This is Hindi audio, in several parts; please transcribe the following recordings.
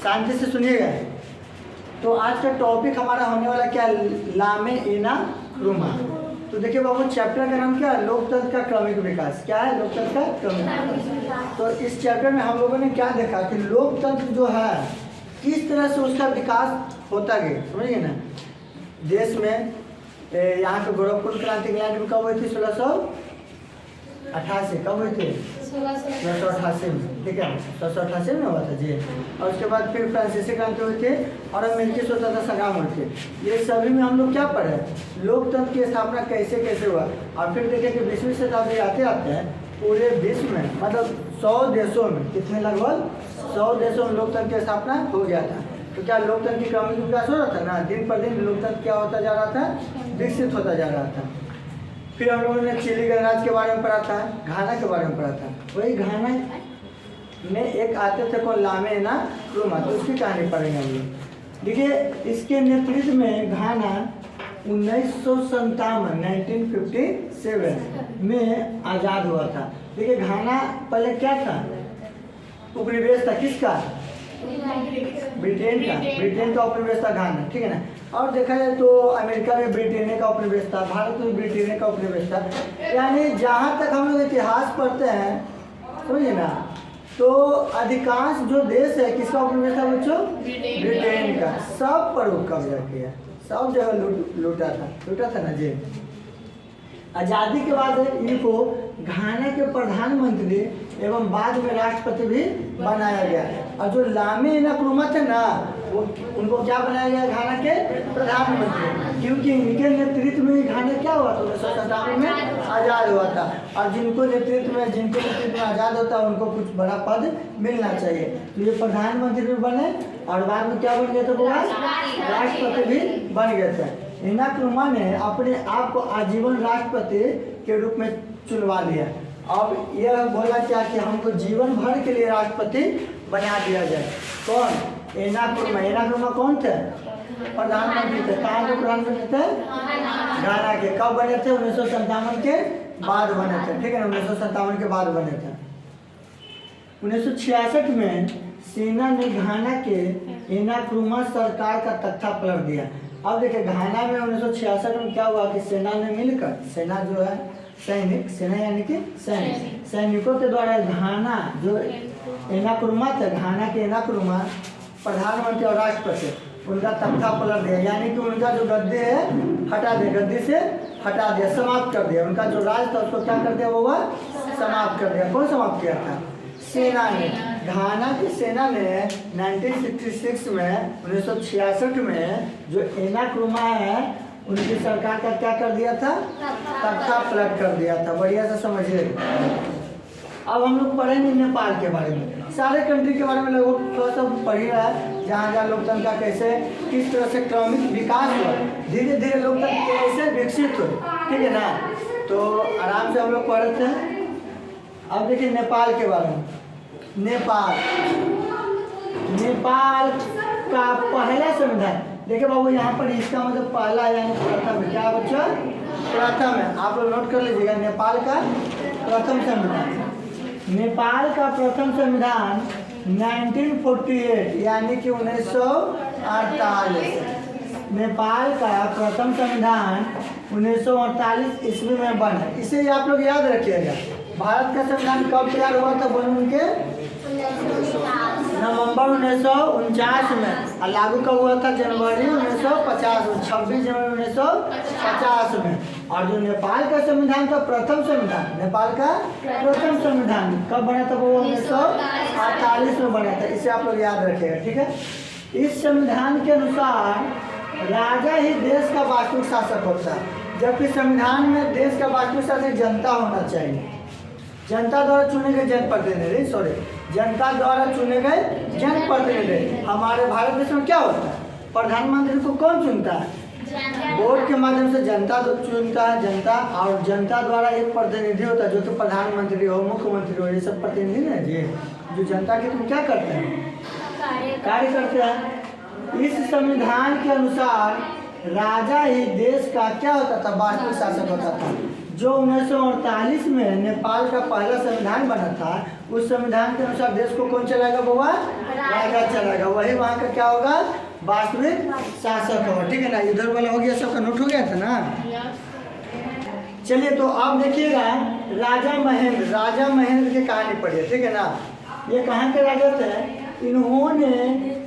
शांति से सुनिएगा। तो आज का टॉपिक हमारा होने वाला क्या, लामे एना क्रुमा। तो देखिए बाबू, चैप्टर का नाम क्या है, लोकतंत्र का क्रमिक विकास। क्या है, लोकतंत्र का क्रमिक विकास। तो इस चैप्टर में हम लोगों ने क्या देखा कि लोकतंत्र जो है किस तरह से उसका विकास होता गया, समझिए ना। देश में यहाँ के गोरखपुर क्रांति इंग्लैंड में कब हुई थी, 1688 कब हुई थी, 1688 में, ठीक है, 1688 में हुआ था जी। और उसके बाद फिर फ्रांसीसी क्रांति हुई थी और अमेरिकी स्वतंत्रता संग्राम हुए थे। ये सभी में हम लोग क्या पढ़े, लोकतंत्र की स्थापना कैसे कैसे हुआ। और फिर देखें कि 20वीं शताब्दी आते आते हैं पूरे विश्व में मतलब 100 देशों में, कितने लगभग 100 देशों में लोकतंत्र की स्थापना हो गया था। तो क्या लोकतंत्र की क्रमिक विकास हो रहा था ना, दिन पर दिन लोकतंत्र क्या होता जा रहा था, विकसित होता जा रहा था। फिर हम लोगों ने चिली गणराज्य के बारे में पढ़ा था, घाना के बारे में पढ़ा था। वही घाना में एक आते थे कौन, लामे एना क्रुमा, तो उसकी कहानी पढ़ेंगे हम लोग। देखिए इसके नेतृत्व में घाना 1957 में आज़ाद हुआ था। देखिए घाना पहले क्या था, उपनिवेश था, किसका, ब्रिटेन का उपनिवेश था घाना, ठीक है ना। और देखा जाए तो अमेरिका में ब्रिटेन का उपनिवेश था, भारत में ब्रिटेन का उपनिवेश था। यानी जहाँ तक हम लोग इतिहास पढ़ते हैं, समझिए ना, तो अधिकांश जो देश है किसका उपनिवेश था बच्चों, ब्रिटेन का। सब पर कब्जा किया, सब जगह लूटा था ना जी। आज़ादी के बाद इनको घाना के प्रधानमंत्री एवं बाद में राष्ट्रपति भी बनाया गया। और जो लामे एना क्रुमा थे ना, वो उनको क्या बनाया गया, घाना के प्रधानमंत्री, क्योंकि इनके नेतृत्व में घाना क्या हुआ था, 1957 में आज़ाद हुआ था। और जिनके नेतृत्व में आज़ाद होता है उनको कुछ बड़ा पद मिलना चाहिए। तो ये प्रधानमंत्री भी बने और बाद में क्या बन गए थे, राष्ट्रपति भी बन गए थे। एना क्रुमा ने अपने आप को आजीवन राष्ट्रपति के रूप में चुनवा लिया। अब यह बोला क्या कि हमको जीवन भर के लिए राष्ट्रपति बना दिया जाए। कौन, एना क्रुमा कौन थे, प्रधानमंत्री थे। कहाँ के प्रधानमंत्री थे, घाना के। कब बने थे, 1957 के बाद बने थे, ठीक है ना, 1957 के बाद बने थे। 1966 में सेना ने घाना के एना क्रुमा सरकार का तख्ता पलट दिया। अब देखिए घाना में 1966 में क्या हुआ कि सेना ने मिलकर, सेना जो है सैनिक, सेना यानी कि सैनिकों के द्वारा घाना जो एना क्रुमा थे, घाना के एना क्रुमा प्रधानमंत्री और राष्ट्रपति, उनका तख्ता पलट दिया। यानी कि उनका जो गद्दे है हटा दिया, गद्दे से हटा दिया, समाप्त कर दिया। उनका जो राज था उसको क्या कर दिया, वो समाप्त कर दिया। कौन समाप्त किया था, सेना ने। घाना की सेना ने 1966 में 1966 में जो एना क्रुमा है उनकी सरकार का क्या कर दिया था, तख्ता पलट कर दिया था। बढ़िया से समझिए। अब हम लोग पढ़ेंगे नेपाल के बारे में, सारे कंट्री के बारे में लोग थोड़ा सा पढ़ ही रहा है, जहाँ जहाँ लोकतंत्र का कैसे किस तरह से क्रमिक विकास हुआ, धीरे धीरे लोकतंत्र कैसे विकसित हो, ठीक है ना। तो आराम से हम लोग पढ़ते हैं। अब देखिए नेपाल के बारे में। नेपाल का पहला संविधान, देखिए बाबू यहाँ पर इसका मतलब पहला यानी प्रथम, क्या बच्चा, प्रथम है। आप लोग नोट कर लीजिएगा, नेपाल का प्रथम संविधान। नेपाल का प्रथम संविधान 1948 यानी कि 1948। नेपाल का प्रथम संविधान 1948 ईस्वी में बना। इसे आप लोग याद रखिएगा। भारत का संविधान कब तैयार हुआ था, बोलूँ के नवंबर 1949 में, और लागू कब हुआ था, जनवरी 1950 में, 26 जनवरी 1950 में। और जो नेपाल का संविधान था, प्रथम संविधान, नेपाल का प्रथम संविधान कब बना था, वो 1948 में बना था। इसे आप लोग याद रखिएगा, ठीक है। इस संविधान के अनुसार राजा ही देश का वास्तविक शासक होता है, जबकि संविधान में देश का वास्तविक शासक जनता होना चाहिए। जनता द्वारा चुने गए जनप्रतिनिधि, जनता द्वारा चुने गए जनप्रतिनिधि। हमारे भारत देश में क्या होता है, प्रधानमंत्री को कौन चुनता है, वोट के माध्यम से जनता चुनता है, जनता। और जनता द्वारा एक प्रतिनिधि होता है, जो तो प्रधानमंत्री हो, मुख्यमंत्री हो, ये सब प्रतिनिधि है जी, जो जनता के तुम क्या करते हैं, कार्य करते हैं। इस संविधान के अनुसार राजा ही देश का क्या होता था, वास्तविक शासक होता था। जो 1948 में नेपाल का पहला संविधान बना था, उस संविधान के अनुसार देश को कौन चलाएगा बउआ? राजा चलाएगा। वही वहाँ का क्या होगा? वास्तविक शासक होगा। ठीक है ना, इधर वाला हो गया, सबका नोट हो गया था ना। चलिए तो आप देखिएगा राजा महेंद्र, राजा महेंद्र की कहानी पढ़िए। ठीक है ना, ये कहाँ के राजा थे? इन्होंने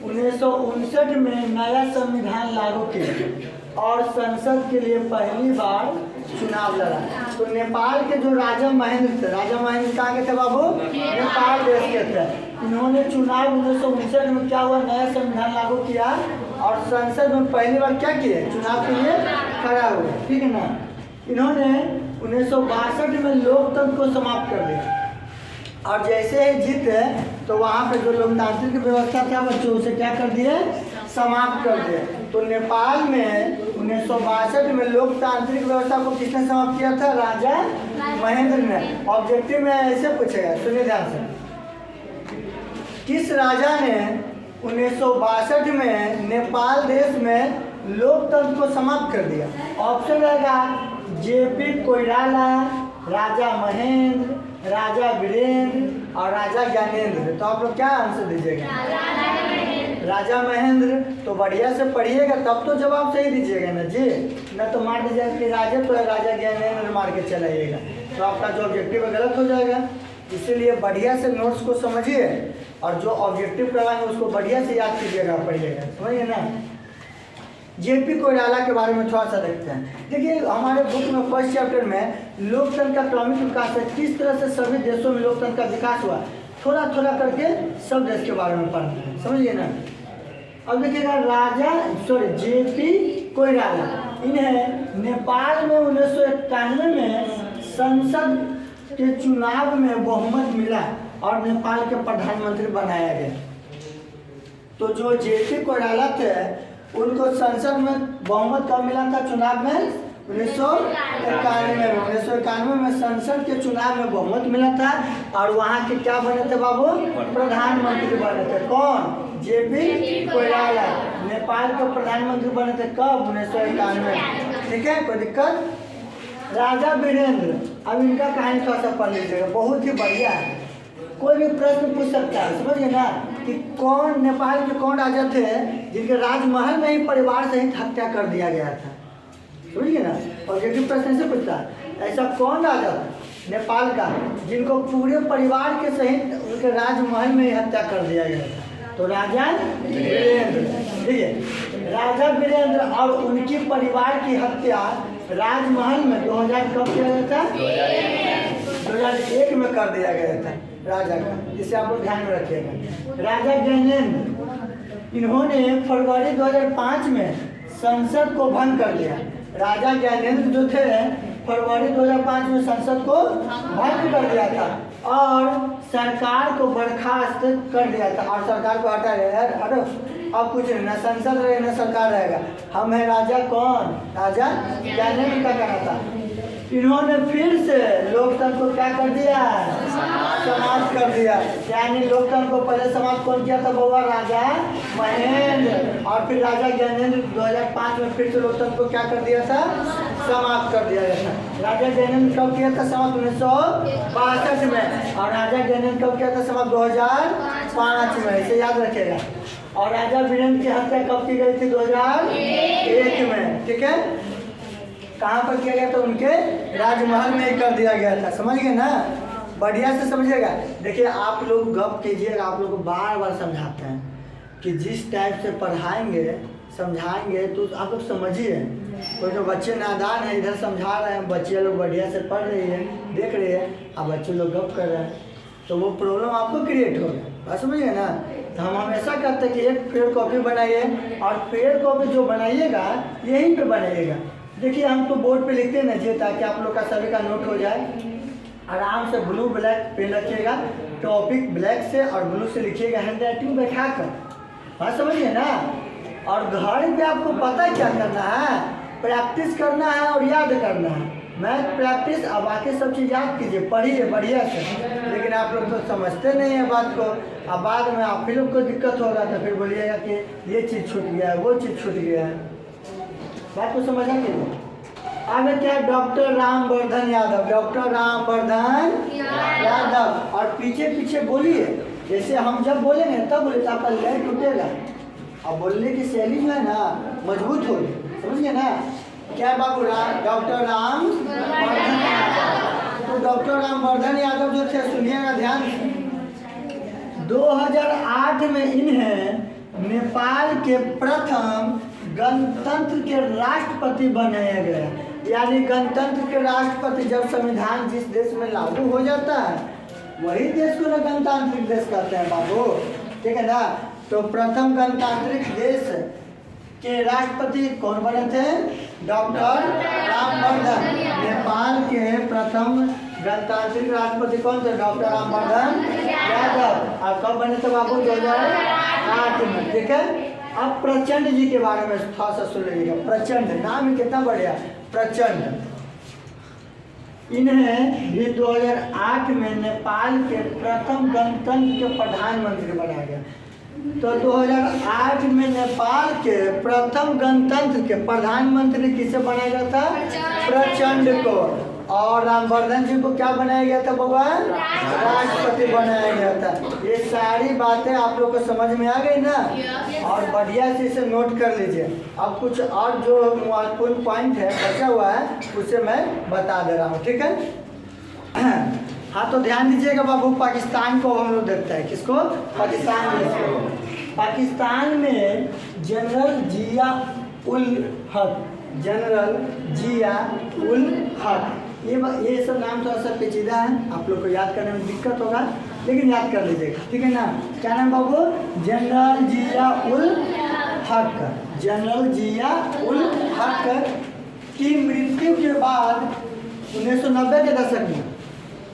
1959 में नया संविधान लागू किया और संसद के लिए पहली बार चुनाव लड़ा। तो नेपाल के जो राजा महेंद्र थे, राजा महेंद्र कहाँ के थे बाबू? नेपाल देश के थे। इन्होंने चुनाव 1959 में क्या हुआ? नया संविधान लागू किया और संसद में पहली बार क्या किए? चुनाव के लिए खड़ा हुए। ठीक है ना, इन्होंने 1962 में लोकतंत्र को समाप्त कर दिया और जैसे ही जीते तो वहाँ पे जो लोकतांत्रिक व्यवस्था था बच्चों उसे क्या कर दिए? समाप्त कर दिए। तो नेपाल में 1962 में लोकतांत्रिक व्यवस्था को किसने समाप्त किया था? राजा महेंद्र ने। ऑब्जेक्टिव में ऐसे पूछेगा, सुनिए ध्यान से, किस राजा ने 1962 में नेपाल देश में लोकतंत्र को समाप्त कर दिया? ऑप्शन रहेगा जेपी कोइराला, राजा महेंद्र, राजा वीरेंद्र और राजा ज्ञानेंद्र। तो आप लोग क्या आंसर दीजिएगा? राजा महेंद्र। तो बढ़िया से पढ़िएगा तब तो जवाब सही दीजिएगा ना जी, न तो मार दीजिएगा कि राजा तो है, राजा ज्ञानेंद्र मार के चलाइएगा तो आपका जो ऑब्जेक्टिव है गलत हो जाएगा। इसीलिए बढ़िया से नोट्स को समझिए और जो ऑब्जेक्टिव कराएंगे उसको बढ़िया से याद कीजिएगा, पढ़िएगा, समझिए ना। जेपी कोइराला के बारे में थोड़ा सा देखते हैं। देखिए हमारे बुक में फर्स्ट चैप्टर में लोकतंत्र का क्रमिक विकास है, किस तरह से सभी देशों में लोकतंत्र का विकास हुआ, थोड़ा थोड़ा करके सब देश के बारे में पढ़ना है, समझिए ना। अब देखिएगा जेपी कोइराला, इन्हें नेपाल में 1991 में संसद के चुनाव में बहुमत मिला और नेपाल के प्रधानमंत्री बनाया गया। तो जो जेपी कोइराला थे उनको संसद में बहुमत कब मिला था? चुनाव में 1991 में। 1991 में संसद के चुनाव में बहुमत मिला था और वहाँ के क्या बने थे बाबू? प्रधानमंत्री बने थे। कौन? जेपी कोइराला नेपाल के प्रधानमंत्री बने थे। कब? 1991। ठीक है, कोई दिक्कत? राजा वीरेंद्र, अब इनका कहानी थोड़ा सा पढ़ लीजिएगा, बहुत ही बढ़िया है, कोई भी प्रश्न पूछ सकता है, समझिए ना। कि कौन नेपाल के कौन राजा थे जिनके राजमहल में ही परिवार सहित हत्या कर दिया गया था, समझिए ना। ऑब्जेक्टिव प्रश्न से पूछता है, ऐसा कौन राजा था नेपाल का जिनको पूरे परिवार के सहित उनके राजमहल में ही हत्या कर दिया गया था? तो राजा वीरेंद्र। ठीक है, राजा वीरेंद्र और उनकी परिवार की हत्या राजमहल में 2000 कब किया गया था? 2001 में कर दिया गया था राजा का, जिसे आप लोग ध्यान में रखिएगा। राजा ज्ञानेंद्र, इन्होंने फरवरी 2005 में संसद को भंग कर दिया। राजा ज्ञानेंद्र जो थे फरवरी 2005 में संसद को भंग कर दिया था और सरकार को बर्खास्त कर दिया था और सरकार को हटा दिया। यार हटो, अब कुछ नहीं, ना संसद रहेगा ना सरकार रहेगा, हम है राजा। कौन? राजा ज्ञानेंद्र का कहना था। इन्होंने फिर से लोकतंत्र को क्या कर दिया? समाप्त कर दिया। यानी लोकतंत्र को पहले समाप्त कौन किया था बउआ? राजा महेंद्र। और फिर राजा ज्ञानेंद्र 2005 में फिर से लोकतंत्र को क्या कर दिया था? समाप्त कर दिया गया था। राजा ज्ञानेंद्र कब किया था समाप्त? 1962 में। और राजा ज्ञानेंद्र कब किया था समाप्त? 2005 में, इसे याद रखिएगा। और राजा वीरेंद्र की हत्या कब की गई थी? 2001 में। ठीक है, कहाँ पर किया गया था? उनके राजमहल में ही कर दिया गया था, समझ गए ना। बढ़िया से समझिएगा। देखिए आप लोग गप कीजिएगा, आप लोग को बार बार समझाते हैं कि जिस टाइप से पढ़ाएंगे समझाएंगे तो आप लोग समझिए। कोई जो बच्चे नादान है इधर समझा रहे हैं, बच्चे लोग बढ़िया से पढ़ रही है, देख रही है, अब बच्चे लोग गप कर रहे हैं तो वो प्रॉब्लम आपको क्रिएट होगा, बात समझिए ना। तो हम हमेशा कहते हैं कि एक पेड़ कॉपी बनाइए और पेड़ कॉपी जो बनाइएगा यहीं पे बनाइएगा। देखिए हम तो बोर्ड पे लिखते हैं ना जी, ताकि आप लोग का सभी का नोट हो जाए। आराम से ब्लू ब्लैक पेन रखिएगा, टॉपिक ब्लैक से और ब्लू से लिखिएगा, हैंड राइटिंग बैठा कर, बात समझिए ना। और घर पे आपको पता क्या करना है? प्रैक्टिस करना है और याद करना है। मैथ प्रैक्टिस, अब बाकी सब चीज़ याद कीजिए, पढ़िए बढ़िया से। लेकिन आप लोग तो समझते नहीं है बात को, अब बाद में आप ही लोग को दिक्कत होगा तो फिर बोलिएगा कि ये चीज़ छूट गया है, वो चीज़ छूट गया है। बात को समझ आ गई? अब क्या, डॉक्टर रामवर्धन यादव, डॉक्टर रामवर्धन यादव। और पीछे पीछे बोलिए, जैसे हम जब बोलेंगे तब बोले तो आपका लय टूटेगा, अब बोलने की शैली जो है ना मजबूत होगी, समझिए ना। क्या बाबू, डॉक्टर रामवर्धन यादव। तो डॉक्टर रामवर्धन यादव जो थे, सुनिएगा ध्यान से, 2008 में इन्हें नेपाल के प्रथम गणतंत्र के राष्ट्रपति बनाया गया। यानी गणतंत्र के राष्ट्रपति, जब संविधान जिस देश में लागू हो जाता है वही देश को ना गणतांत्रिक देश कहते हैं बाबू, ठीक है ना। तो प्रथम गणतांत्रिक देश के राष्ट्रपति कौन बने थे? डॉक्टर रामवर्धन। नेपाल के प्रथम गणतांत्रिक राष्ट्रपति कौन थे? डॉक्टर रामवर्धन यादव। और कब बने थे बाबू? 2008 में, ठीक है। अब प्रचंड जी के बारे में थोड़ा सा सुन लीजिएगा। प्रचंड नाम ही कितना बढ़िया, प्रचंड। इन्हें भी 2008 में नेपाल के प्रथम गणतंत्र के प्रधानमंत्री बनाया गया। तो 2008 में नेपाल के प्रथम गणतंत्र के प्रधानमंत्री किसे बनाया गया था? प्रचंड को। और रामवर्धन जी को क्या बनाया गया था भगवान? राष्ट्रपति बनाया गया था। ये सारी बातें आप लोग को समझ में आ गई ना? और बढ़िया से इसे नोट कर लीजिए। अब कुछ और जो महत्वपूर्ण पॉइंट है बचा हुआ है उसे मैं बता दे रहा हूँ, ठीक है। हाँ, तो ध्यान दीजिएगा बाबू, पाकिस्तान को हम लोग देखते हैं। किसको? पाकिस्तान देश को। पाकिस्तान में जनरल जिया उल हक, जनरल जिया उल हक, ये सब नाम थोड़ा सा पेचीदा है, आप लोग को याद करने में दिक्कत होगा, लेकिन याद कर लीजिएगा, ठीक है ना। क्या नाम बाबू? जनरल जिया उल हक। जनरल जिया उल हक की मृत्यु के बाद 1990 के दशक में,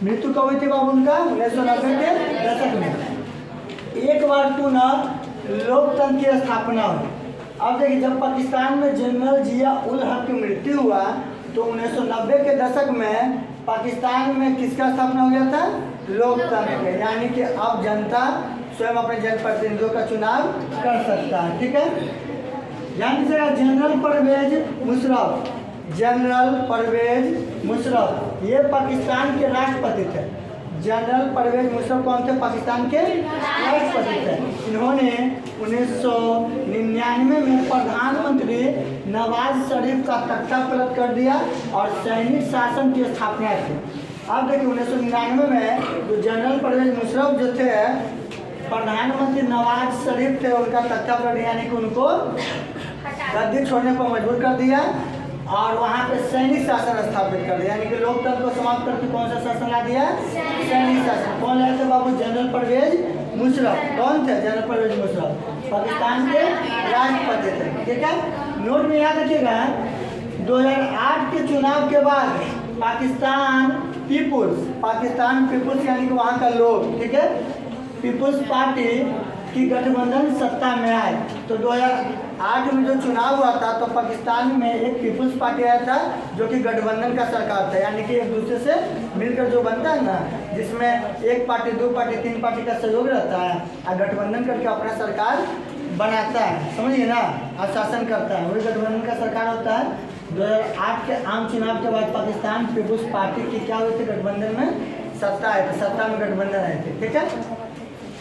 मृत्यु कब हुई थी बाबू उनका? 1990 के दशक में एक बार पुनः लोकतंत्र की स्थापना हुई। अब देखिए, जब पाकिस्तान में जनरल जिया उल हक की मृत्यु हुआ तो 1990 के दशक में पाकिस्तान में किसका स्थापना हो गया था? लोकतंत्र के। यानी कि अब जनता स्वयं अपने जनप्रतिनिधियों का चुनाव कर सकता है, ठीक है। ध्यान दीजिएगा, जनरल परवेज मुशर्रफ, जनरल परवेज मुशर्रफ ये पाकिस्तान के राष्ट्रपति थे। जनरल परवेज मुशर्रफ कौन थे? पाकिस्तान के राष्ट्रपति थे। इन्होंने 1999 में प्रधानमंत्री नवाज शरीफ का तख्ता पलट कर दिया और सैनिक शासन की स्थापना की। अब देखिए, 1999 में जो जनरल परवेज मुशर्रफ जो थे, प्रधानमंत्री नवाज शरीफ थे, उनका तख्ता पलट, यानी कि उनको गद्दी छोड़ने पर मजबूर कर दिया और वहाँ पे सैनिक शासन स्थापित कर दिया। यानी कि लोकतंत्र को समाप्त करके कौन सा शासन ला दिया? सैनिक शासन। कौन लाए थे बाबू? जनरल परवेज मुशर्रफ। कौन थे? जनरल परवेज मुशर्रफ पाकिस्तान के राष्ट्रपति थे, ठीक है। नोट में याद रखिएगा, 2008 के चुनाव के बाद पाकिस्तान पीपुल्स यानी कि वहाँ का लोग, ठीक है, पीपुल्स पार्टी की गठबंधन सत्ता में आए। तो 2008 में जो चुनाव हुआ था तो पाकिस्तान में एक पीपुल्स पार्टी आया था जो कि गठबंधन का सरकार था। यानी कि एक दूसरे से मिलकर जो बनता है ना, जिसमें एक पार्टी, दो पार्टी, तीन पार्टी का सहयोग रहता है और गठबंधन करके अपना सरकार बनाता है, समझिए ना, और शासन करता है, वही गठबंधन का सरकार होता है। 2008 के आम चुनाव के बाद पाकिस्तान पीपुल्स पार्टी की क्या हुई थी? गठबंधन में सत्ता आई थी, सत्ता में गठबंधन आए थे, ठीक है।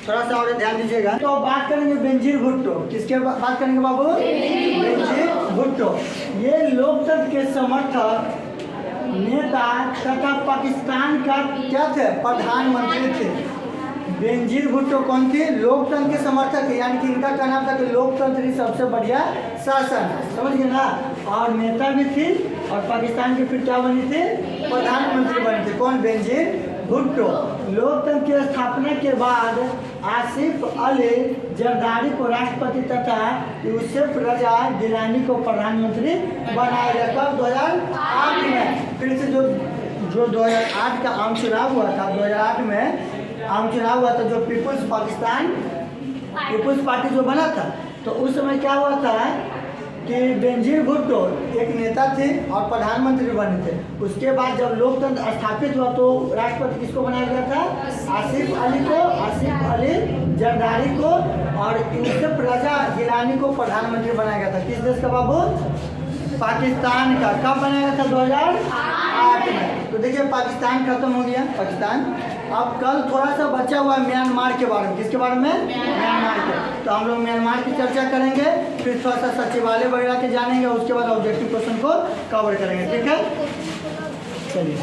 थोड़ा सा और ध्यान दीजिएगा। तो बात करेंगे बेनजीर भुट्टो। किसके बात करेंगे बाबू? बेनजीर भुट्टो। ये लोकतंत्र के समर्थक नेता तथा पाकिस्तान का क्या थे? प्रधानमंत्री थे। बेनजीर भुट्टो कौन थी? लोकतंत्र के समर्थक, यानी कि इनका क्या नाम था कि लोकतंत्र ही सबसे बढ़िया शासन, समझ गए ना। और नेता भी थी और पाकिस्तान की फिर क्या बनी थी? प्रधानमंत्री बनी थी। कौन? बेनजीर भुट्टो। लोकतंत्र की स्थापना के बाद आसिफ अली जरदारी को राष्ट्रपति तथा यूसुफ रजा गिलानी को प्रधानमंत्री बनाया गया। कब? 2008 में। फिर से जो 2008 का आम चुनाव हुआ था, 2008 में आम चुनाव हुआ था, जो पीपुल्स पार्टी जो बना था, तो उस समय क्या हुआ था कि बेनजीर भुट्टो एक नेता थे और प्रधानमंत्री बने थे। उसके बाद जब लोकतंत्र स्थापित हुआ तो राष्ट्रपति किसको बनाया गया था? आसिफ अली जरदारी को, और यूसुफ रजा गिलानी को प्रधानमंत्री बनाया गया था। किस देश का बाबू? पाकिस्तान का कब बनाया था 2008 में। तो देखिए पाकिस्तान खत्म हो गया पाकिस्तान। अब कल थोड़ा सा बचा हुआ है म्यांमार के बारे में। किसके बारे में? म्यांमार के। तो हम लोग म्यांमार की चर्चा करेंगे, फिर थोड़ा सा सचिवालय वगैरह के जानेंगे, उसके बाद ऑब्जेक्टिव क्वेश्चन को कवर करेंगे। ठीक है, चलिए।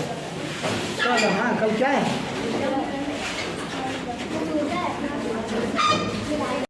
कल, हाँ कल क्या है?